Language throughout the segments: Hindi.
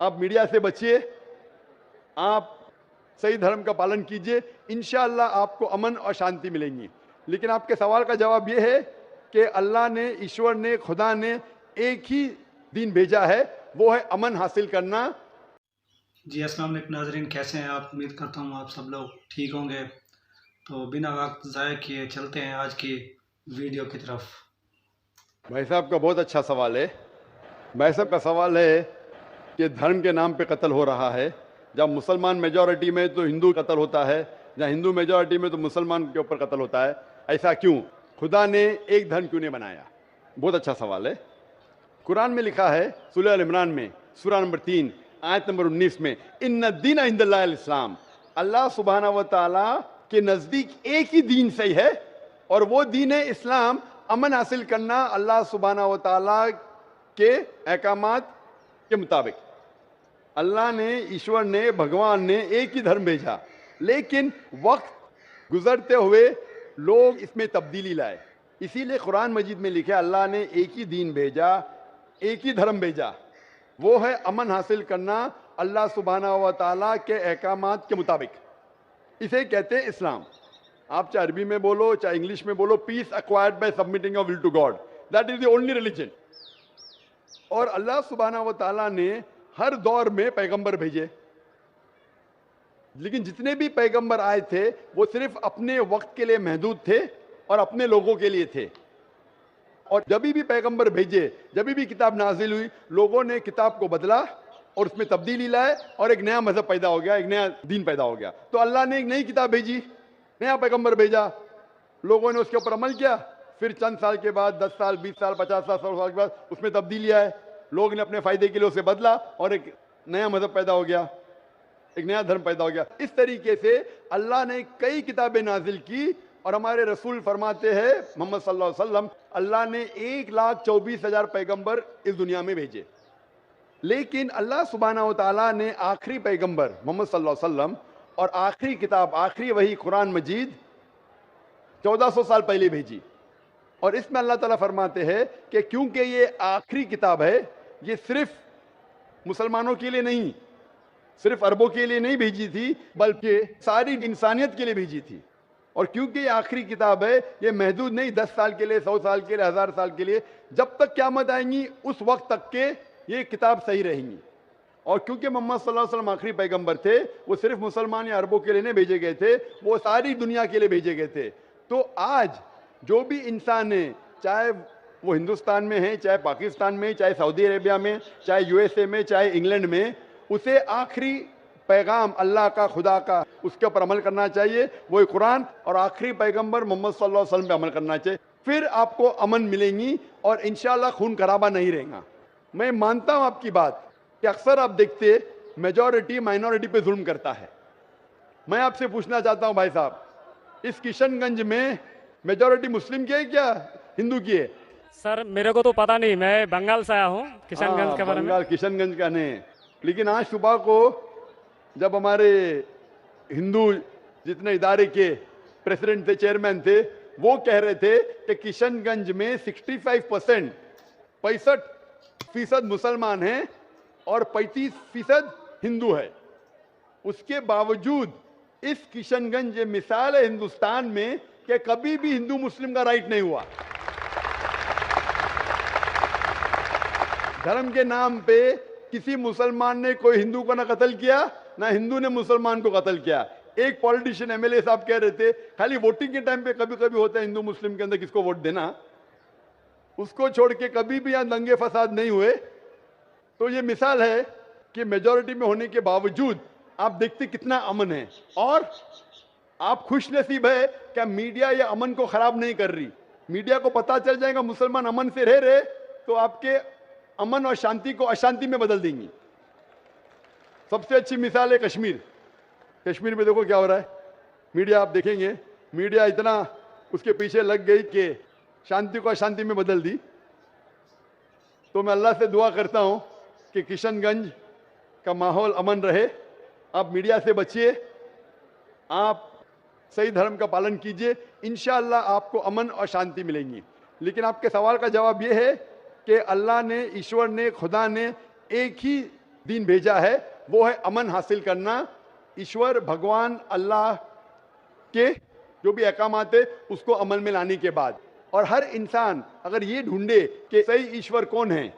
आप मीडिया से बचिए, आप सही धर्म का पालन कीजिए, इंशाअल्लाह आपको अमन और शांति मिलेंगी। लेकिन आपके सवाल का जवाब यह है कि अल्लाह ने, ईश्वर ने, खुदा ने एक ही दीन भेजा है, वो है अमन हासिल करना। जी अस्सलाम वालेकुम नाज़रीन, कैसे हैं आप? उम्मीद करता हूँ आप सब लोग ठीक होंगे। तो बिना वक्त ज़ाय किए चलते हैं आज की वीडियो की तरफ। भाई साहब का बहुत अच्छा सवाल है। भाई साहब का सवाल है कि धर्म के नाम पे कत्ल हो रहा है। जब मुसलमान मेजॉरिटी में तो हिंदू कत्ल होता है, जहाँ हिंदू मेजॉरिटी में तो मुसलमान के ऊपर कत्ल होता है। ऐसा क्यों? खुदा ने एक धर्म क्यों नहीं बनाया? बहुत अच्छा सवाल है। कुरान में लिखा है सूरह अल इमरान में सूरा नंबर 3 आयत नंबर 19 में, इन्ना दीन इंदल्लाहिल इस्लाम, अल्लाह सुब्हानहू व तआला के नजदीक एक ही दीन सही है और वो दीन है इस्लाम। अमन हासिल करना अल्लाह सुब्हानहू व तआला के अहकामात के मुताबिक। अल्लाह ने, ईश्वर ने, भगवान ने एक ही धर्म भेजा, लेकिन वक्त गुजरते हुए लोग इसमें तब्दीली लाए। इसीलिए कुरान मजीद में लिखे अल्लाह ने एक ही दीन भेजा, एक ही धर्म भेजा, वो है अमन हासिल करना अल्लाह सुब्हानहू व तआला के अहकामात के मुताबिक। इसे कहते हैं इस्लाम। आप चाहे अरबी में बोलो, चाहे इंग्लिश में बोलो, peace acquired by submitting your will to God, that is the only religion. और अल्लाह सुब्हानहू व तआला ने हर दौर में पैगंबर भेजे, लेकिन जितने भी पैगंबर आए थे वो सिर्फ अपने वक्त के लिए महदूद थे और अपने लोगों के लिए थे। और जब भी पैगंबर भेजे, जब भी किताब नाजिल हुई, लोगों ने किताब को बदला और उसमें तब्दीली लाए और एक नया मजहब पैदा हो गया, एक नया दीन पैदा हो गया। तो अल्लाह ने एक नई किताब भेजी, नया पैगंबर भेजा, लोगों ने उसके ऊपर अमल किया। फिर चंद साल के बाद, 10 साल, 20 साल, 50 साल, 100 साल के बाद उसमें तब्दीली आए, लोग ने अपने फायदे के लिए उसे बदला और एक नया मजहब पैदा हो गया, एक नया धर्म पैदा हो गया। इस तरीके से अल्लाह ने कई किताबें नाजिल की और हमारे रसूल फरमाते हैं मोहम्मद सल्लल्लाहु अलैहि वसल्लम, अल्लाह ने 1,24,000 पैगंबर इस दुनिया में भेजे। लेकिन अल्लाह सुब्हानहू व तआला ने आखिरी पैगंबर मोहम्मद सल्लल्लाहु अलैहि वसल्लम और आखिरी किताब, आखिरी वही कुरान मजीद 1400 साल पहले भेजी। और इसमें अल्लाह ताला फरमाते हैं कि क्योंकि ये आखिरी किताब है, ये सिर्फ मुसलमानों के लिए नहीं, सिर्फ अरबों के लिए नहीं भेजी थी, बल्कि सारी इंसानियत के लिए भेजी थी। और क्योंकि ये आखिरी किताब है, ये महदूद नहीं 10 साल के लिए, 100 साल के लिए, 1000 साल के लिए, जब तक क़यामत आएंगी उस वक्त तक के ये किताब सही रहेंगी। और क्योंकि मोहम्मद सल्लल्लाहु अलैहि वसल्लम आखिरी पैगंबर थे, वो सिर्फ मुसलमान या अरबों के लिए नहीं भेजे गए थे, वो सारी दुनिया के लिए भेजे गए थे। तो आज जो भी इंसान है, चाहे वो हिंदुस्तान में है, चाहे पाकिस्तान में, चाहे सऊदी अरेबिया में, चाहे यूएसए में, चाहे इंग्लैंड में, उसे आखिरी पैगाम अल्लाह का, खुदा का, उसके ऊपर अमल करना चाहिए, वो कुरान और आखिरी पैगंबर मोहम्मद सल्लल्लाहु अलैहि वसल्लम पे अमल करना चाहिए। फिर आपको अमन मिलेंगी और इंशाअल्लाह खून खराबा नहीं रहेगा। मैं मानता हूं आपकी बात कि अक्सर आप देखते मेजॉरिटी माइनॉरिटी पे जुल्म करता है। मैं आपसे पूछना चाहता हूं भाई साहब, इस किशनगंज में मेजॉरिटी मुस्लिम की है क्या हिंदू की है? सर मेरे को तो पता नहीं, मैं बंगाल से आया हूँ, किशनगंज के बारे में। बंगाल किशनगंज का नहीं, लेकिन आज सुबह को जब हमारे हिंदू जितने इदारे के प्रेसिडेंट थे, चेयरमैन थे, वो कह रहे थे कि किशनगंज में 65% 65% मुसलमान हैं और 35% हिंदू है। उसके बावजूद इस किशनगंज मिसाल है हिंदुस्तान में कि कभी भी हिंदू मुस्लिम का राइट नहीं हुआ। धर्म के नाम पे किसी मुसलमान ने कोई हिंदू को ना कत्ल किया, ना हिंदू ने मुसलमान को कत्ल किया। एक पॉलिटिशियन एमएलए साहब कह रहे थे खाली वोटिंग के टाइम पे कभी कभी होता है हिंदू मुस्लिम के अंदर किसको वोट देना, उसको छोड़ के कभी भी यहां दंगे फसाद नहीं हुए। तो ये मिसाल है कि मेजॉरिटी में होने के बावजूद आप देखते कितना अमन है। और आप खुशनसीब है कि मीडिया ये अमन को खराब नहीं कर रही। मीडिया को पता चल जाएगा मुसलमान अमन से रह रहे तो आपके अमन और शांति को अशांति में बदल देंगी। सबसे अच्छी मिसाल है कश्मीर। कश्मीर में देखो क्या हो रहा है। मीडिया आप देखेंगे, मीडिया इतना उसके पीछे लग गई कि शांति को अशांति में बदल दी। तो मैं अल्लाह से दुआ करता हूं कि किशनगंज का माहौल अमन रहे। आप मीडिया से बचिए, आप सही धर्म का पालन कीजिए, इंशाअल्लाह आपको अमन और शांति मिलेंगी। लेकिन आपके सवाल का जवाब यह है कि अल्लाह ने, ईश्वर ने, खुदा ने एक ही दीन भेजा है वो है अमन हासिल करना, ईश्वर भगवान अल्लाह के जो भी अहकामात है उसको अमल में लाने के बाद। और हर इंसान अगर ये ढूंढे कि सही ईश्वर कौन है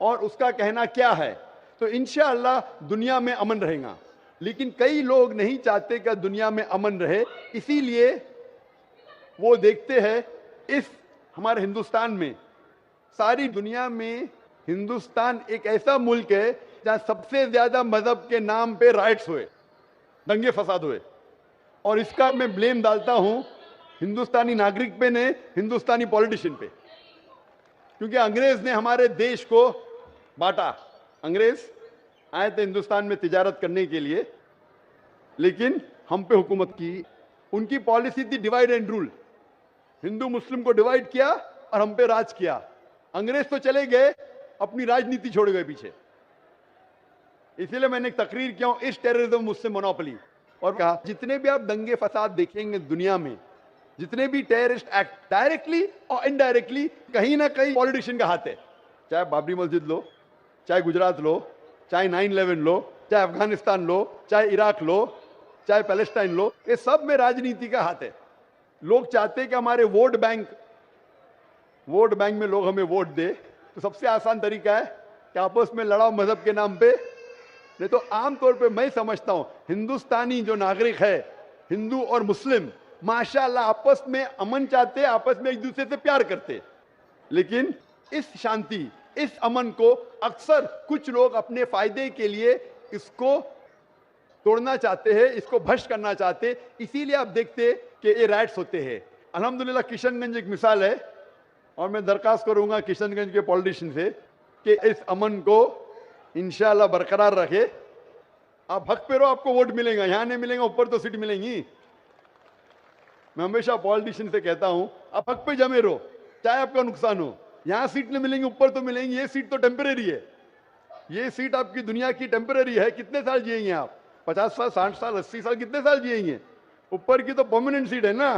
और उसका कहना क्या है तो इंशाअल्लाह दुनिया में अमन रहेगा। लेकिन कई लोग नहीं चाहते कि दुनिया में अमन रहे, इसीलिए वो देखते हैं इस हमारे हिंदुस्तान में, सारी दुनिया में हिंदुस्तान एक ऐसा मुल्क है जहां सबसे ज्यादा मजहब के नाम पे राइट्स हुए, दंगे फसाद हुए। और इसका मैं ब्लेम डालता हूं हिंदुस्तानी नागरिक पे ने, हिंदुस्तानी पॉलिटिशियन पे, क्योंकि अंग्रेज ने हमारे देश को बांटा। अंग्रेज आए थे हिंदुस्तान में तिजारत करने के लिए, लेकिन हम पे हुकूमत की। उनकी पॉलिसी थी डिवाइड एंड रूल, हिंदू मुस्लिम को डिवाइड किया और हम पे राज किया। अंग्रेज तो चले गए, अपनी राजनीति छोड़ गए पीछे। इसीलिए मैंने एक तकरीर किया हूं, इस टेररिज्म मुझसे मोनोपोली, और कहा जितने भी आप दंगे फसाद देखेंगे दुनिया में, जितने भी टेररिस्ट एक्ट डायरेक्टली और इनडायरेक्टली कहीं ना कहीं पॉलिटिशियन का हाथ है। चाहे बाबरी मस्जिद लो, चाहे गुजरात लो, चाहे 9/11 लो, चाहे अफगानिस्तान लो, चाहे इराक लो, चाहे पैलेस्टाइन लो, ये सब में राजनीति का हाथ है। लोग चाहते हैं कि हमारे वोट बैंक में लोग हमें वोट दे, तो सबसे आसान तरीका है कि आपस में लड़ाओ मजहब के नाम पे। नहीं तो आमतौर पे मैं समझता हूं हिंदुस्तानी जो नागरिक है, हिंदू और मुस्लिम, माशाअल्लाह आपस में अमन चाहते, आपस में एक दूसरे से प्यार करते। लेकिन इस शांति, इस अमन को अक्सर कुछ लोग अपने फायदे के लिए इसको तोड़ना चाहते हैं, इसको भ्रष्ट करना चाहते। इसीलिए आप देखते कि ये राइट्स होते हैं। अल्हम्दुलिल्लाह किशनगंज एक मिसाल है, और मैं दरखास्त करूंगा किशनगंज के पॉलिटिशियन से कि इस अमन को इंशाअल्लाह बरकरार रखे। आप हक पे रहो, आपको वोट मिलेगा, यहां नहीं मिलेगा ऊपर तो सीट मिलेंगी। मैं हमेशा पॉलिटिशियन से कहता हूं आप हक पे जमे रहो, चाहे आपका नुकसान हो। यहां सीट नहीं मिलेंगी, ऊपर तो मिलेंगी। ये सीट तो टेम्परेरी है, ये सीट आपकी दुनिया की टेम्परेरी है। कितने साल जिएंगे आप? 50 साल, 60 साल, 80 साल, कितने साल जिएंगे? ऊपर की तो परमानेंट सीट है ना।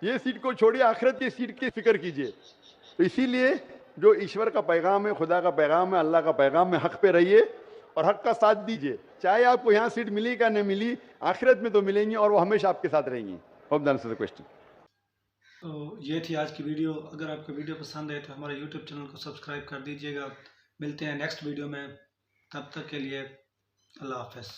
ये सीट को छोड़िए, आखिरत की सीट की फिक्र कीजिए। तो इसीलिए जो ईश्वर का पैगाम है, खुदा का पैगाम है, अल्लाह का पैगाम है, हक पे रहिए और हक का साथ दीजिए। चाहे आपको यहाँ सीट मिली का नहीं मिली, आखिरत में तो मिलेंगी और वो हमेशा आपके साथ रहेंगी। Hope that answers the question. तो ये थी आज की वीडियो। अगर आपको वीडियो पसंद आए तो हमारे यूट्यूब चैनल को सब्सक्राइब कर दीजिएगा। मिलते हैं नेक्स्ट वीडियो में, तब तक के लिए अल्लाह हाफ़िज़।